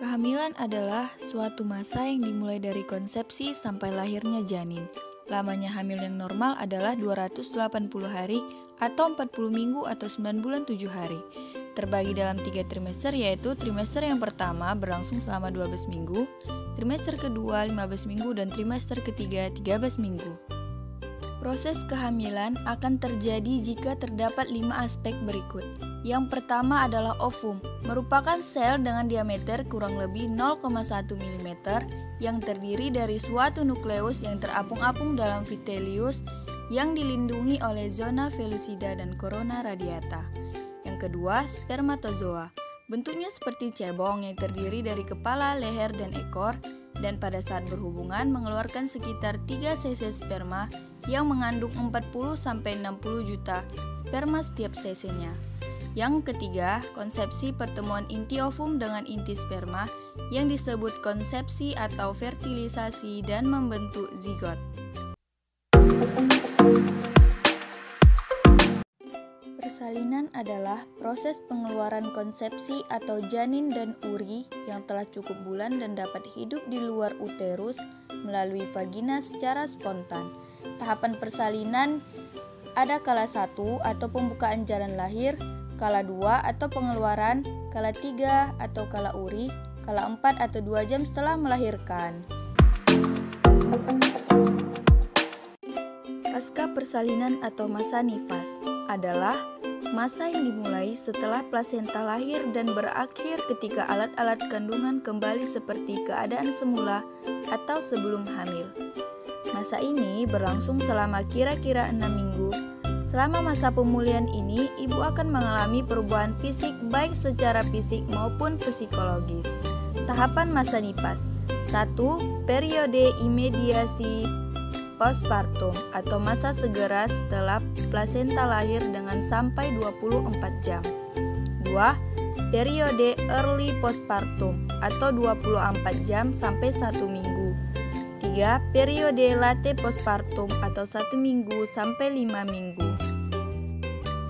Kehamilan adalah suatu masa yang dimulai dari konsepsi sampai lahirnya janin. Lamanya hamil yang normal adalah 280 hari atau 40 minggu atau 9 bulan 7 hari. Terbagi dalam 3 trimester, yaitu trimester yang pertama berlangsung selama 12 minggu, trimester kedua 15 minggu, dan trimester ketiga 13 minggu. Proses kehamilan akan terjadi jika terdapat 5 aspek berikut. Yang pertama adalah ovum, merupakan sel dengan diameter kurang lebih 0,1 mm yang terdiri dari suatu nukleus yang terapung-apung dalam vitelius yang dilindungi oleh zona vellucida dan corona radiata. Yang kedua, spermatozoa. Bentuknya seperti cebong yang terdiri dari kepala, leher, dan ekor, dan pada saat berhubungan mengeluarkan sekitar 3 cc sperma yang mengandung 40-60 juta sperma setiap cc-nya. Yang ketiga, konsepsi pertemuan inti ovum dengan inti sperma yang disebut konsepsi atau fertilisasi dan membentuk zigot. Persalinan adalah proses pengeluaran konsepsi atau janin dan uri yang telah cukup bulan dan dapat hidup di luar uterus melalui vagina secara spontan. Tahapan persalinan ada kala 1 atau pembukaan jalan lahir, kala 2 atau pengeluaran, kala 3 atau kala uri, kala 4 atau 2 jam setelah melahirkan. Pasca persalinan atau masa nifas adalah masa yang dimulai setelah plasenta lahir dan berakhir ketika alat-alat kandungan kembali seperti keadaan semula atau sebelum hamil. Masa ini berlangsung selama kira-kira 6 minggu. Selama masa pemulihan ini, ibu akan mengalami perubahan fisik baik secara fisik maupun psikologis. Tahapan masa nifas. 1. Periode imediasi postpartum atau masa segera setelah plasenta lahir dengan sampai 24 jam. 2. Periode early postpartum atau 24 jam sampai 1 minggu. 3. Periode late postpartum atau 1 minggu sampai 5 minggu.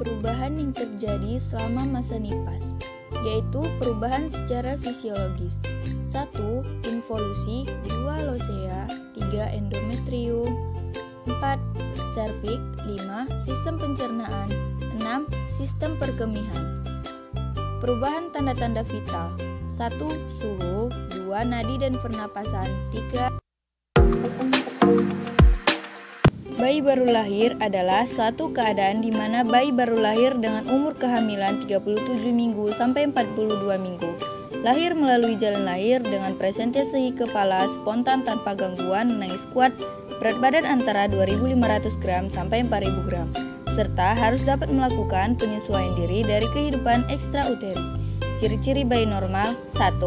Perubahan yang terjadi selama masa nifas, yaitu perubahan secara fisiologis. 1. Involusi, 2. Losea, 3. Endometrium, 4. Serviks, 5. Sistem pencernaan, 6. Sistem perkemihan. Perubahan tanda-tanda vital. 1. Suhu, 2. Nadi dan pernapasan, 3. Bayi baru lahir adalah suatu keadaan di mana bayi baru lahir dengan umur kehamilan 37 minggu sampai 42 minggu. Lahir melalui jalan lahir dengan presentasi kepala spontan tanpa gangguan, menangis kuat, berat badan antara 2.500 gram sampai 4.000 gram, serta harus dapat melakukan penyesuaian diri dari kehidupan ekstrauteri. Ciri-ciri bayi normal: 1.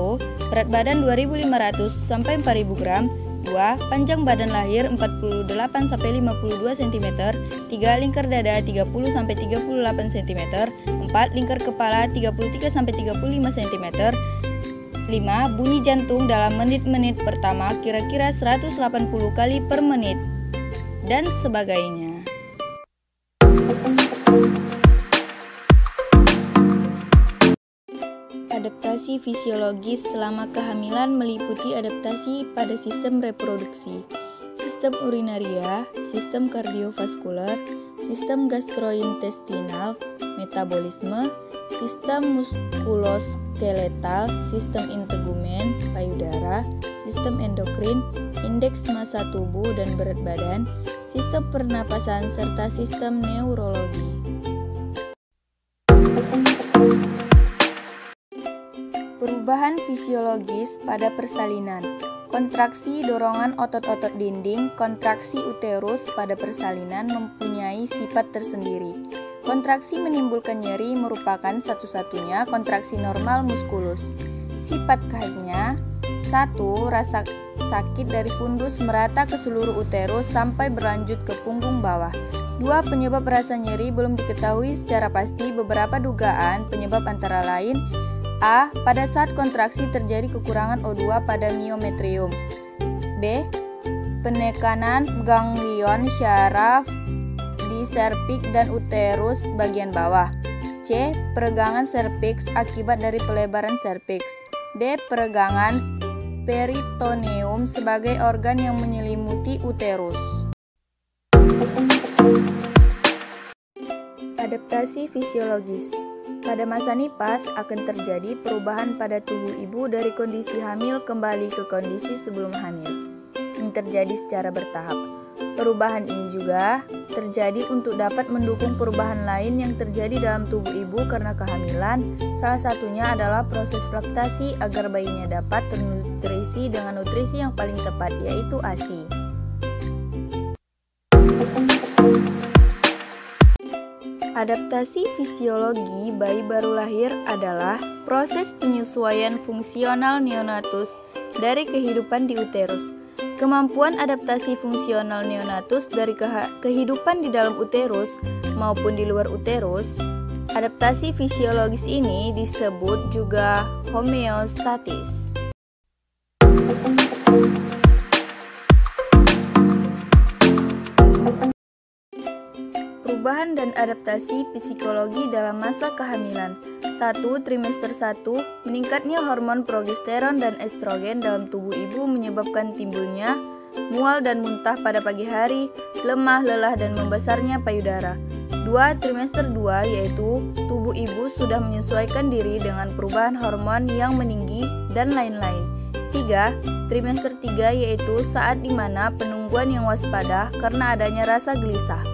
Berat badan 2.500 sampai 4.000 gram. 2. Panjang badan lahir 48-52 cm. 3. Lingkar dada 30-38 cm. 4. Lingkar kepala 33-35 cm. 5. Bunyi jantung dalam menit-menit pertama kira-kira 180 kali per menit, dan sebagainya. Adaptasi fisiologis selama kehamilan meliputi adaptasi pada sistem reproduksi, sistem urinaria, sistem kardiovaskular, sistem gastrointestinal, metabolisme, sistem muskuloskeletal, sistem integumen, payudara, sistem endokrin, indeks massa tubuh dan berat badan, sistem pernapasan, serta sistem neurologi. Perubahan fisiologis pada persalinan. Kontraksi dorongan otot-otot dinding, kontraksi uterus pada persalinan mempunyai sifat tersendiri. Kontraksi menimbulkan nyeri merupakan satu-satunya kontraksi normal muskulus. Sifat khasnya: 1. Rasa sakit dari fundus merata ke seluruh uterus sampai berlanjut ke punggung bawah. 2. Penyebab rasa nyeri belum diketahui secara pasti. Beberapa dugaan penyebab antara lain: A. Pada saat kontraksi terjadi kekurangan O2 pada miometrium. B. Penekanan ganglion syaraf di serviks dan uterus bagian bawah. C. Peregangan serviks akibat dari pelebaran serviks. D. Peregangan peritoneum sebagai organ yang menyelimuti uterus. Adaptasi fisiologis. Pada masa nifas akan terjadi perubahan pada tubuh ibu dari kondisi hamil kembali ke kondisi sebelum hamil, yang terjadi secara bertahap. Perubahan ini juga terjadi untuk dapat mendukung perubahan lain yang terjadi dalam tubuh ibu karena kehamilan. Salah satunya adalah proses laktasi agar bayinya dapat ternutrisi dengan nutrisi yang paling tepat, yaitu ASI. Adaptasi fisiologi bayi baru lahir adalah proses penyesuaian fungsional neonatus dari kehidupan di uterus. Kemampuan adaptasi fungsional neonatus dari kehidupan di dalam uterus maupun di luar uterus. Adaptasi fisiologis ini disebut juga homeostatis. Perubahan dan adaptasi psikologi dalam masa kehamilan. 1. Trimester 1, meningkatnya hormon progesteron dan estrogen dalam tubuh ibu menyebabkan timbulnya mual dan muntah pada pagi hari, lemah, lelah, dan membesarnya payudara. 2. Trimester 2, yaitu tubuh ibu sudah menyesuaikan diri dengan perubahan hormon yang meninggi dan lain-lain. 3. Trimester 3, yaitu saat dimana penungguan yang waspada karena adanya rasa gelisah.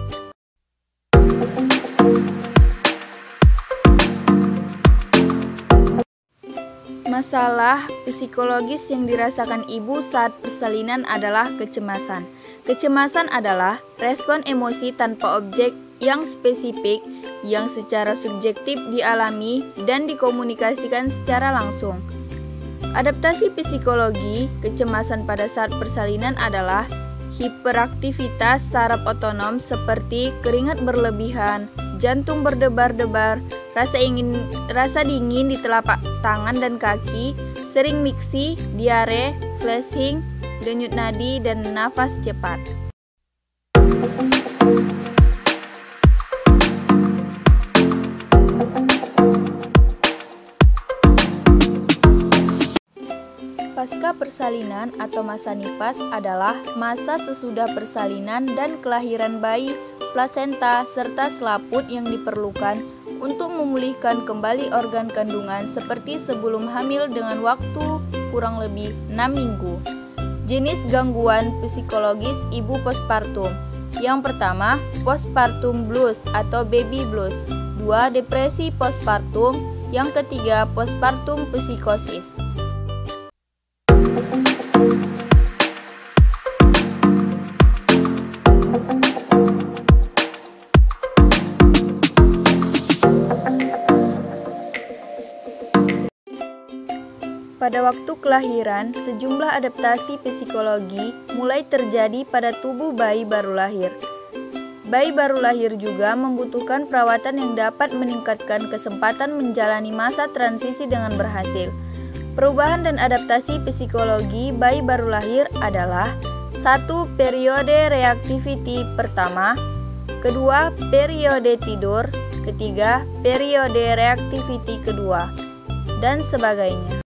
Masalah psikologis yang dirasakan ibu saat persalinan adalah kecemasan. Kecemasan adalah respon emosi tanpa objek yang spesifik yang secara subjektif dialami dan dikomunikasikan secara langsung. Adaptasi psikologi kecemasan pada saat persalinan adalah hiperaktivitas saraf otonom seperti keringat berlebihan, jantung berdebar-debar, rasa dingin di telapak tangan dan kaki, sering miksi, diare, flashing, denyut nadi, dan nafas cepat. Pasca persalinan atau masa nifas adalah masa sesudah persalinan dan kelahiran bayi, plasenta, serta selaput yang diperlukan untuk memulihkan kembali organ kandungan seperti sebelum hamil dengan waktu kurang lebih 6 minggu. Jenis gangguan psikologis ibu postpartum. Yang pertama, postpartum blues atau baby blues. 2. Depresi postpartum. Yang ketiga, postpartum psikosis. Pada waktu kelahiran, sejumlah adaptasi psikologi mulai terjadi pada tubuh bayi baru lahir. Bayi baru lahir juga membutuhkan perawatan yang dapat meningkatkan kesempatan menjalani masa transisi dengan berhasil. Perubahan dan adaptasi psikologi bayi baru lahir adalah 1. Periode reactivity pertama, 2. Periode tidur, 3. Periode reactivity kedua, dan sebagainya.